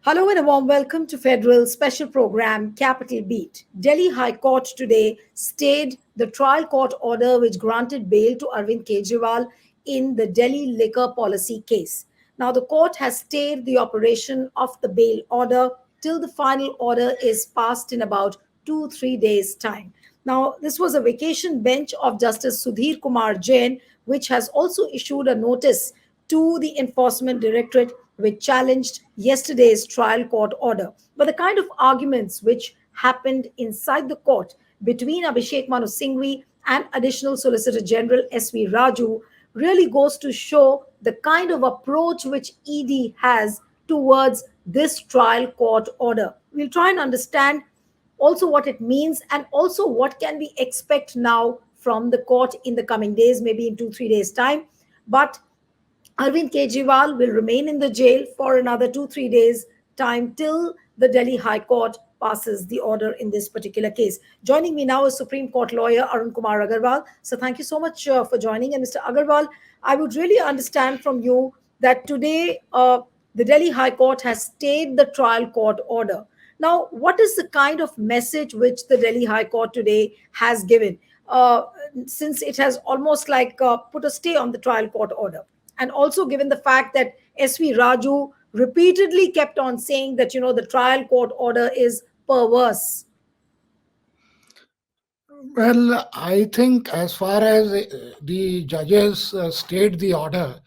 Hello and a warm welcome to Federal special program Capital Beat. Delhi High Court today stayed the trial court order which granted bail to Arvind Kejriwal in the Delhi liquor policy case. Now the court has stayed the operation of the bail order till the final order is passed in about 2-3 days time. Now this was a vacation bench of Justice Sudhir Kumar Jain which has also issued a notice to the Enforcement Directorate, which challenged yesterday's trial court order. But the kind of arguments which happened inside the court between Abhishekh Manu Singhvi and Additional Solicitor General S.V. Raju really goes to show the kind of approach which ED has towards this trial court order. We'll try and understand also what it means and also what can we expect now from the court in the coming days, maybe in 2-3 days' time. But Arvind Kejriwal will remain in the jail for another 2-3 days' time till the Delhi High Court passes the order in this particular case. Joining me now is Supreme Court lawyer Arun Kumar Agarwal. So thank you so much for joining. And Mr. Agarwal, I would really understand from you that today the Delhi High Court has stayed the trial court order. Now, what is the kind of message which the Delhi High Court today has given? Since it has almost like put a stay on the trial court order. And also given the fact that S.V. Raju repeatedly kept on saying that, the trial court order is perverse. Well, I think as far as the judges stayed the order,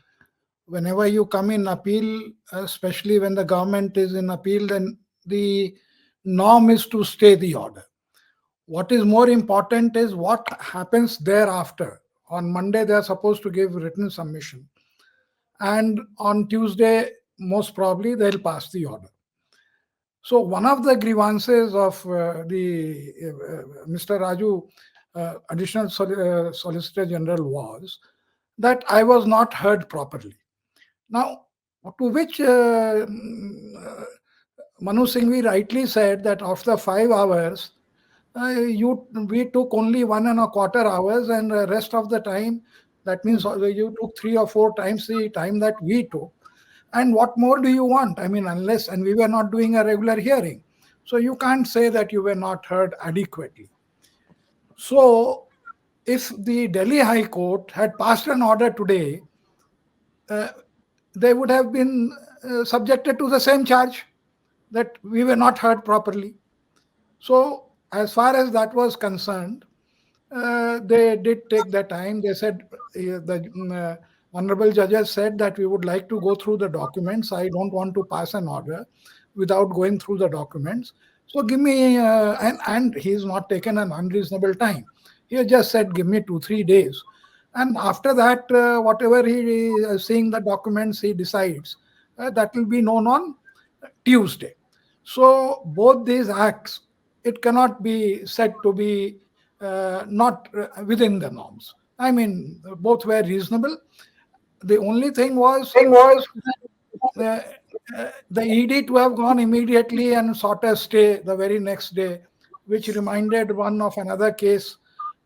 whenever you come in appeal, especially when the government is in appeal, then the norm is to stay the order. What is more important is what happens thereafter. On Monday, they are supposed to give written submission. And on Tuesday, most probably, they'll pass the order. So one of the grievances of Mr. Raju, Additional Solicitor General, was that I was not heard properly. Now, to which Manu Singhvi rightly said that after 5 hours, we took only 1.25 hours, and the rest of the time, that means you took 3 or 4 times the time that we took. And what more do you want? I mean, and we were not doing a regular hearing. So you can't say that you were not heard adequately. So if the Delhi High Court had passed an order today, they would have been subjected to the same charge that we were not heard properly. So as far as that was concerned, they did take the time. They said, the honorable judges said that we would like to go through the documents. I don't want to pass an order without going through the documents. So give me, and he's not taken an unreasonable time. He just said, give me 2-3 days. And after that, whatever he is seeing the documents, he decides that will be known on Tuesday. So both these acts, it cannot be said to be not within the norms. I mean, both were reasonable. The only thing was the ED to have gone immediately and sought a stay the very next day, which reminded one of another case,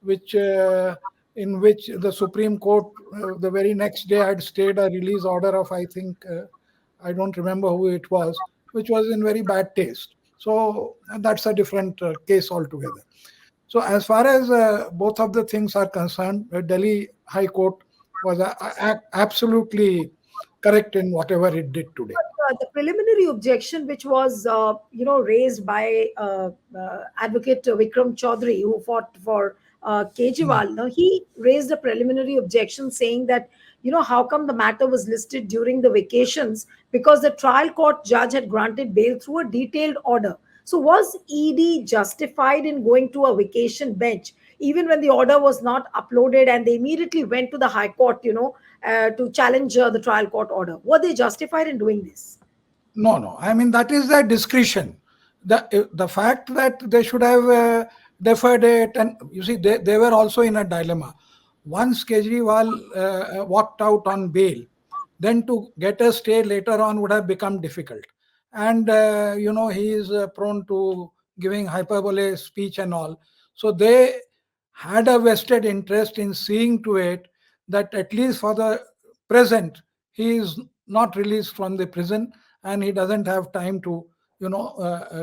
which in which the Supreme Court the very next day had stayed a release order of, I think, I don't remember who it was, which was in very bad taste. So that's a different case altogether. So as far as both of the things are concerned, Delhi High Court was absolutely correct in whatever it did today. But, the preliminary objection, which was, raised by Advocate Vikram Chaudhary, who fought for Kejriwal, now he raised a preliminary objection saying that, how come the matter was listed during the vacations? Because the trial court judge had granted bail through a detailed order. So was ED justified in going to a vacation bench, even when the order was not uploaded and they immediately went to the High Court, to challenge the trial court order? Were they justified in doing this? No. I mean, that is their discretion. The fact that they should have deferred it, and you see, they were also in a dilemma. Once Kejriwal walked out on bail, then to get a stay later on would have become difficult. And, he is prone to giving hyperbole speech and all. So they had a vested interest in seeing to it that at least for the present, he is not released from the prison and he doesn't have time to,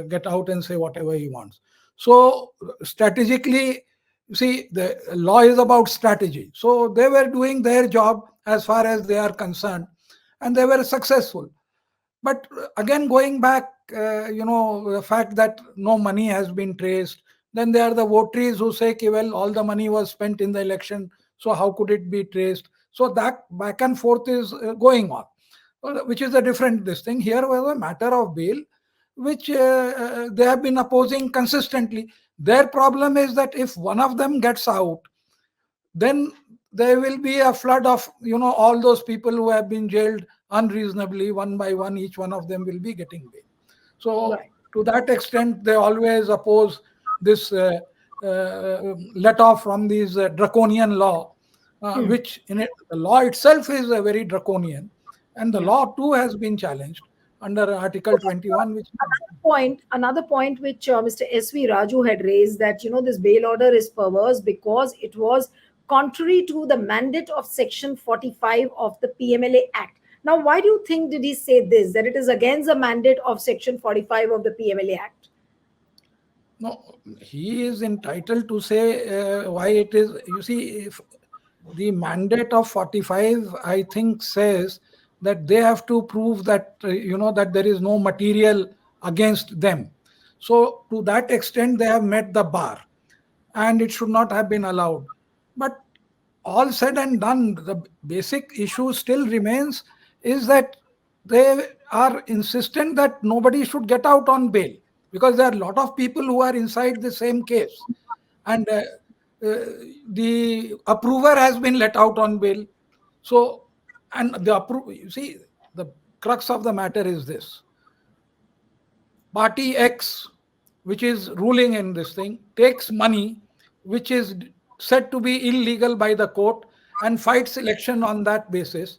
get out and say whatever he wants. So strategically, you see, the law is about strategy. So they were doing their job as far as they are concerned, and they were successful. But again, going back, the fact that no money has been traced, then there are the votaries who say, "Okay, well, all the money was spent in the election, so how could it be traced?" So that back and forth is going on, which is a different this thing. Here was a matter of bail, which they have been opposing consistently. Their problem is that if one of them gets out, then there will be a flood of, all those people who have been jailed unreasonably, one by one. Each one of them will be getting bail. So Right. to that extent, they always oppose this let off from these draconian law, Hmm. which in it, the law itself is a very draconian, and the Yeah. law too has been challenged under Article 21, which Another point which Mr. S.V. Raju had raised, that this bail order is perverse because it was contrary to the mandate of Section 45 of the PMLA Act. Now, why do you think did he say this, that it is against the mandate of Section 45 of the PMLA Act? no, he is entitled to say why it is. You see, if the mandate of 45, I think, says that they have to prove that, that there is no material against them. So to that extent, they have met the bar, and it should not have been allowed. But all said and done, the basic issue still remains, is that they are insistent that nobody should get out on bail, because there are a lot of people who are inside the same case, and uh, the approver has been let out on bail. So, and you see, the crux of the matter is this: party X, which is ruling in this thing, takes money which is said to be illegal by the court, and fights election on that basis,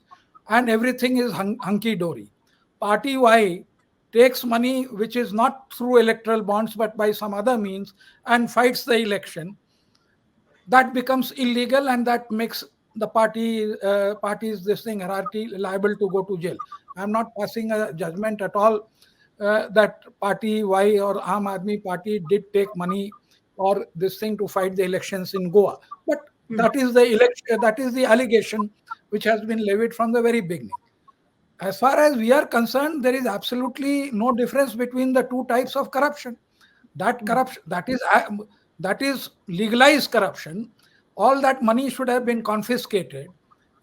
and everything is hunky dory. Party Y takes money which is not through electoral bonds but by some other means, and fights the election. That becomes illegal, and that makes the parties, this thing, hierarchy, liable to go to jail. I'm not passing a judgment at all that party Y or Aam Aadmi Party did take money or this thing to fight the elections in Goa, but Hmm. that is the election, that is the allegation which has been levied from the very beginning. As far as we are concerned, there is absolutely no difference between the two types of corruption. That corruption, that is legalized corruption. All that money should have been confiscated,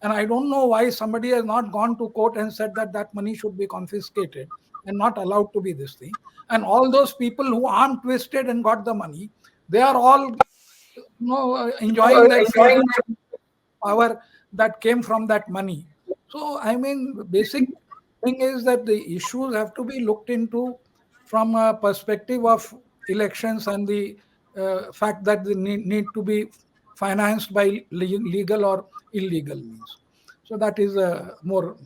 and I don't know why somebody has not gone to court and said that that money should be confiscated and not allowed to be this thing. And all those people who arm twisted and got the money, they are all, enjoying that phase of power that came from that money. So, I mean, the basic thing is that the issues have to be looked into from a perspective of elections, and the fact that they need to be financed by legal or illegal means. So that is more.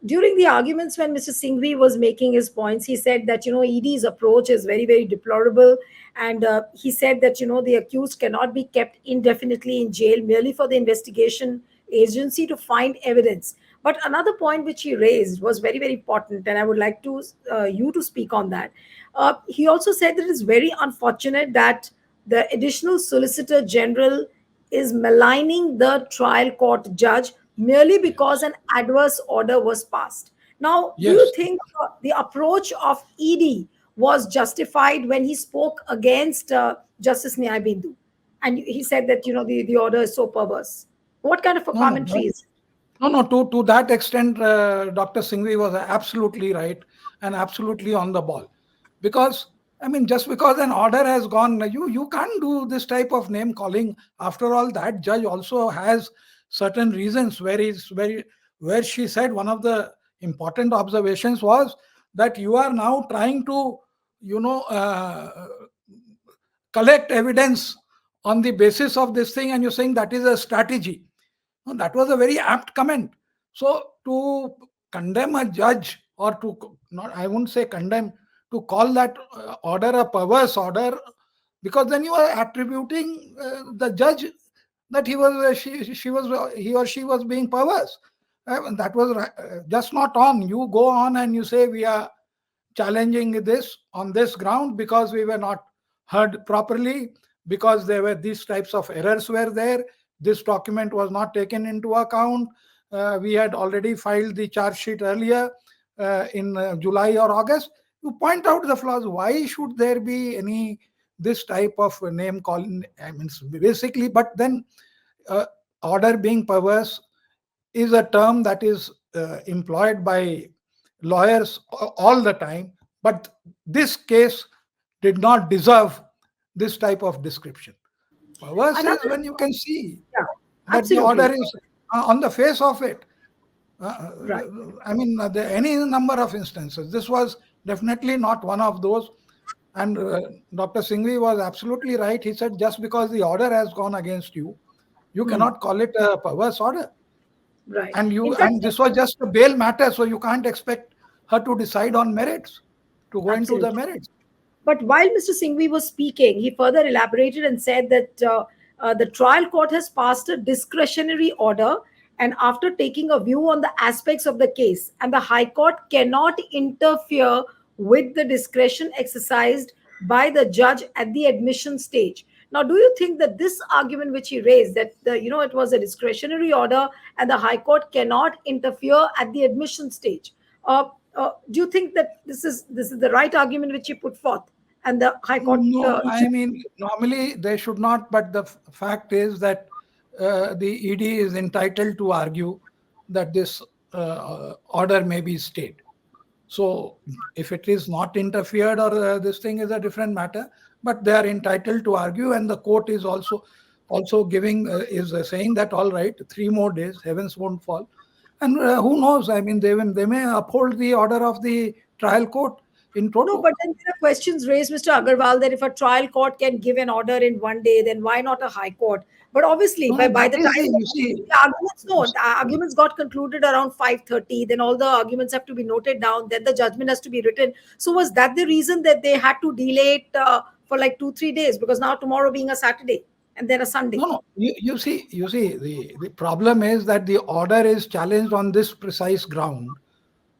During the arguments when Mr. Singhvi was making his points, he said that ED's approach is very, very deplorable, and he said that the accused cannot be kept indefinitely in jail merely for the investigation agency to find evidence. But another point which he raised was very, very important, and I would like to you to speak on that. He also said that it's very unfortunate that the additional solicitor general is maligning the trial court judge merely because Yes. an adverse order was passed. Now, do you Yes. think the approach of ED was justified when he spoke against Justice Nyay Bindu? And he said that, the order is so perverse. What kind of a No, no, commentary is it? no, no. To that extent, Dr. Singhvi was absolutely right and absolutely on the ball, because I mean, just because an order has gone, you can't do this type of name calling. After all, that judge also has certain reasons where she said one of the important observations was that you are now trying to, you know uh, collect evidence on the basis of this thing, and you're saying that is a strategy. No, that was a very apt comment. So to condemn a judge, or to not, I wouldn't say condemn, to call that order a perverse order, because then you are attributing the judge that he was, she was, he or she was being perverse. That was just not on. You go on and you say we are challenging this on this ground because we were not heard properly, because there were these types of errors were there. This document was not taken into account. We had already filed the charge sheet earlier in July or August. You point out the flaws. Why should there be any this type of name calling? I mean, basically, but then uh, order being perverse is a term that is employed by lawyers all the time, but this case did not deserve this type of description. Perverse is Another, when you can see yeah, that the absolutely order is on the face of it. Uh, right. I mean, there are any number of instances. This was definitely not one of those. And Dr. Singhvi was absolutely right. He said just because the order has gone against you, you Hmm. cannot call it a perverse order. Right. And In you fact, and this was just a bail matter, so you can't expect her to decide on merits, to go into the absolutely. merits. But while Mr. Singhvi was speaking, he further elaborated and said that the trial court has passed a discretionary order, and after taking a view on the aspects of the case, and the High Court cannot interfere with the discretion exercised by the judge at the admission stage. Now, do you think that this argument which he raised, that it was a discretionary order and the High Court cannot interfere at the admission stage, uh, do you think that this is the right argument which he put forth? And the High Court. No, I mean, normally they should not, but the fact is that the ED is entitled to argue that this order may be stayed. So if it is not interfered or this thing is a different matter, but they are entitled to argue, and the court is also giving is saying that all right, 3 more days, heavens won't fall, and who knows? I mean, they may uphold the order of the trial court in No, toto. but then there are questions raised, Mr. Agarwal, that if a trial court can give an order in one day, then why not a high court? But obviously, No, by, no, by that the is time the you see. the arguments, no, the arguments got concluded around 5:30, then all the arguments have to be noted down, then the judgment has to be written. So was that the reason that they had to delay it for like 2-3 days? Because now tomorrow being a Saturday and then a Sunday. No, no. You see, the problem is that the order is challenged on this precise ground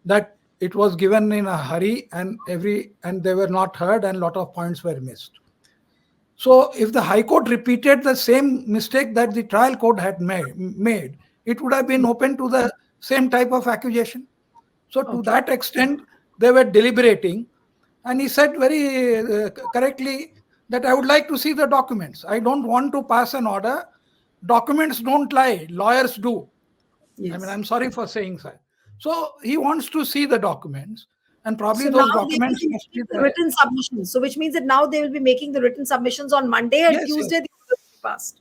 that it was given in a hurry and they were not heard and lot of points were missed. So if the High Court repeated the same mistake that the trial court had made, it would have been open to the same type of accusation. So to Okay. that extent, they were deliberating, and he said very correctly that I would like to see the documents. I don't want to pass an order. Documents don't lie, lawyers do. I mean, Yes. I'm sorry for saying that. So he wants to see the documents, and probably So now those they will documents be must be making the there. written submissions. So which means that now they will be making the written submissions on Monday, and Yes, Tuesday yes. the order will be passed.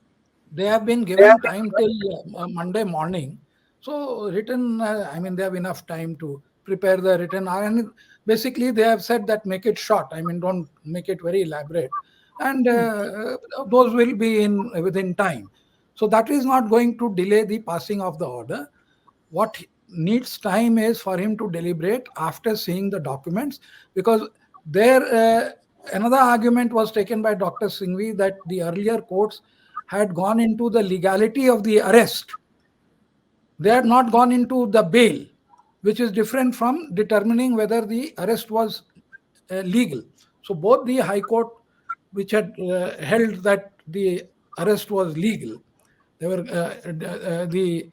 They have been given time till Monday morning. So written, I mean, they have enough time to prepare the written. And basically, they have said that make it short. I mean, don't make it very elaborate. And those will be in within time. So that is not going to delay the passing of the order. What needs time is for him to deliberate after seeing the documents, because there another argument was taken by Dr. Singhvi that the earlier courts had gone into the legality of the arrest. They had not gone into the bail, which is different from determining whether the arrest was legal. So both the High Court, which had held that the arrest was legal, they were the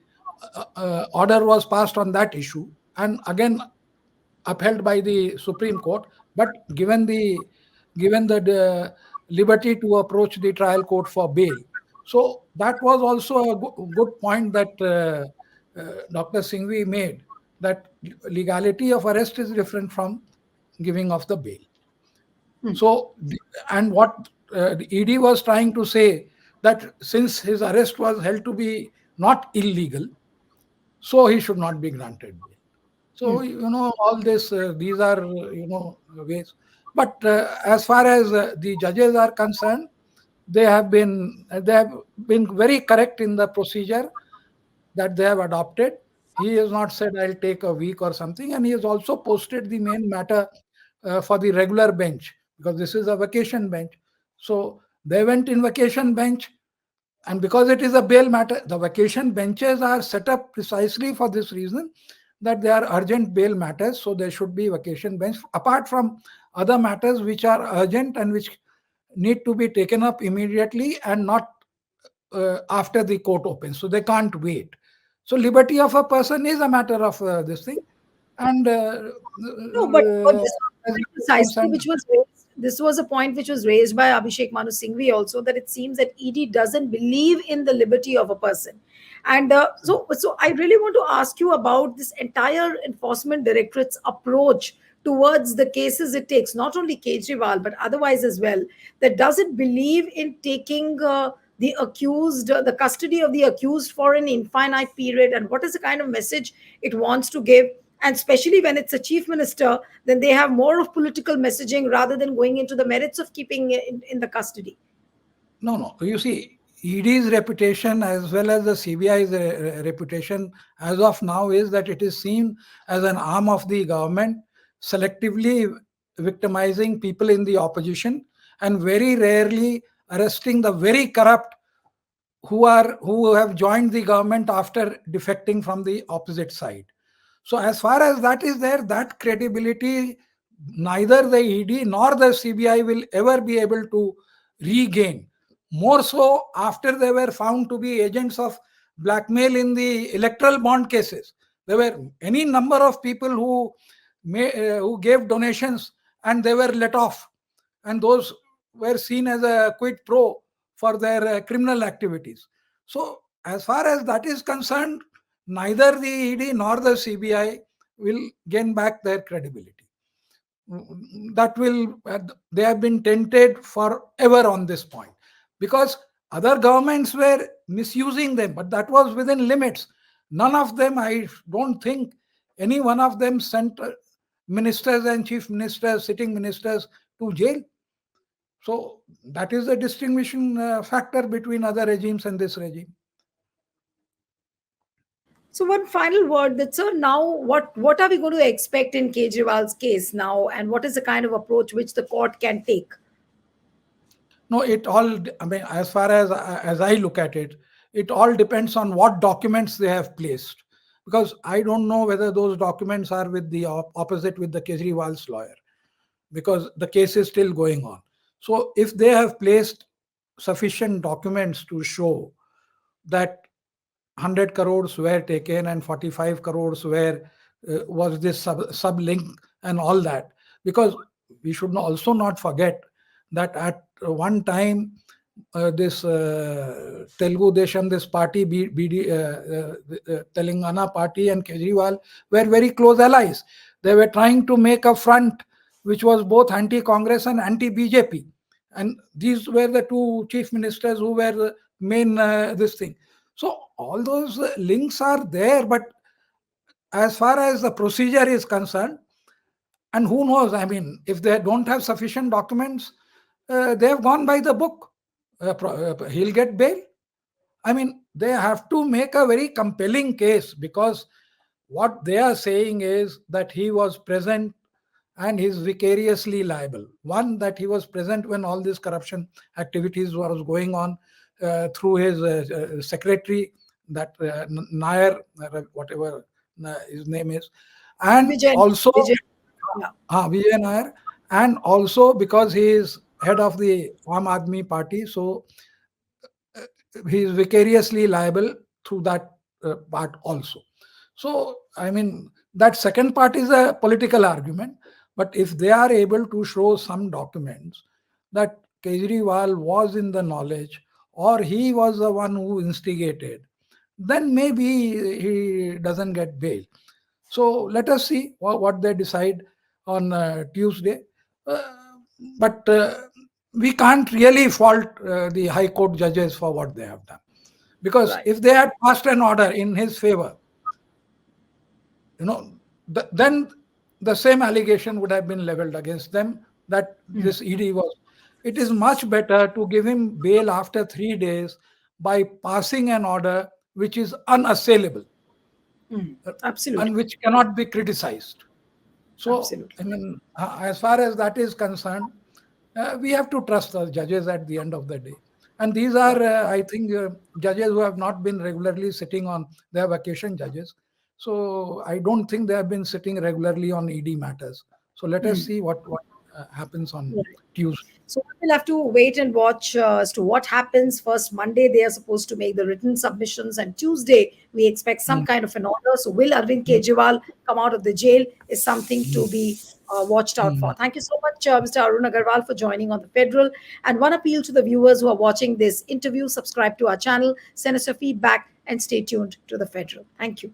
order was passed on that issue, and again upheld by the Supreme Court, but given the liberty to approach the trial court for bail. So that was also a good point that Dr. Singhvi made, that legality of arrest is different from giving of the bail. So, and what the ED was trying to say, that since his arrest was held to be not illegal, so he should not be granted bail. So, all this, these are, ways. But as far as the judges are concerned, they have been very correct in the procedure that they have adopted. He has not said I'll take a week or something, and he has also posted the main matter for the regular bench, because this is a vacation bench. So they went in vacation bench. And because it is a bail matter, the vacation benches are set up precisely for this reason, that they are urgent bail matters. So there should be vacation bench apart from other matters which are urgent and which need to be taken up immediately and not after the court opens. So they can't wait. So liberty of a person is a matter of this thing. And No, but this was as the point it is precisely concerned, which was raised. This was a point which was raised by Abhishekh Manu Singhvi also, that it seems that ED doesn't believe in the liberty of a person. And so I really want to ask you about this entire enforcement directorate's approach towards the cases it takes, not only Kejriwal but otherwise as well, that doesn't believe in taking the accused, the custody of the accused for an infinite period, and what is the kind of message it wants to give. And especially when it's a chief minister, then they have more of political messaging rather than going into the merits of keeping it in the custody. no, no. You see, ED's reputation as well as the CBI's reputation as of now is that it is seen as an arm of the government, selectively victimizing people in the opposition and very rarely arresting the very corrupt who have joined the government after defecting from the opposite side. So as far as that is there, that credibility neither the ED nor the CBI will ever be able to regain. More so after they were found to be agents of blackmail in the electoral bond cases. There were any number of people who gave donations and they were let off, and those were seen as a quid pro for their criminal activities. So as far as that is concerned, neither the ED nor the CBI will gain back their credibility. That will, they have been tainted forever on this point, because other governments were misusing them, but that was within limits. None of them, I don't think any one of them sent ministers and chief ministers, sitting ministers to jail. So that is the distinguishing factor between other regimes and this regime. So one final word, that sir, now what are we going to expect in Kejriwal's case now, and what is the kind of approach which the court can take? No, it all, I mean, as far as I look at it, it all depends on what documents they have placed. Because I don't know whether those documents are with the opposite with the Kejriwal's lawyer, because the case is still going on. So if they have placed sufficient documents to show that 100 crores were taken and 45 crores were was this sub link and all that, because we should also not forget that at one time this Telugu Desham, this party, Telangana party and Kejriwal were very close allies. They were trying to make a front which was both anti-Congress and anti-BJP. And these were the two chief ministers who were the main this thing. So all those links are there, but as far as the procedure is concerned, and who knows, I mean, if they don't have sufficient documents, they have gone by the book. He'll get bail. I mean, they have to make a very compelling case, because what they are saying is that he was present and he's vicariously liable. One, that he was present when all this corruption activities was going on through his secretary, that Nair, whatever his name is, and Vijay, also Vijay, yeah. Vijay Nair, and also because he is head of the Aam Aadmi Party, so he is vicariously liable through that part also. So, I mean, that second part is a political argument. But if they are able to show some documents that Kejriwal was in the knowledge or he was the one who instigated, then maybe he doesn't get bail. So let us see what they decide on Tuesday. Uh, but we can't really fault the High Court judges for what they have done. Because Right. if they had passed an order in his favor, you know, then the same allegation would have been leveled against them that Mm, this ED was. It is much better to give him bail after 3 days by passing an order which is unassailable mm. and Absolutely. which cannot be criticized. So, Absolutely. I mean, as far as that is concerned, we have to trust the judges at the end of the day. And these are, I think, judges who have not been regularly sitting on, they are vacation judges. So I don't think they have been sitting regularly on ED matters. So let us see what happens on Right. Tuesday. So we'll have to wait and watch as to what happens. First, Monday, they are supposed to make the written submissions, and Tuesday, we expect some Mm, kind of an order. So, will Arvind mm, Kejriwal come out of the jail is something to be watched out for. mm. Thank you so much, Mr. Arun Agarwal, for joining on the Federal. And one appeal to the viewers who are watching this interview: subscribe to our channel, send us your feedback, and stay tuned to the Federal. Thank you.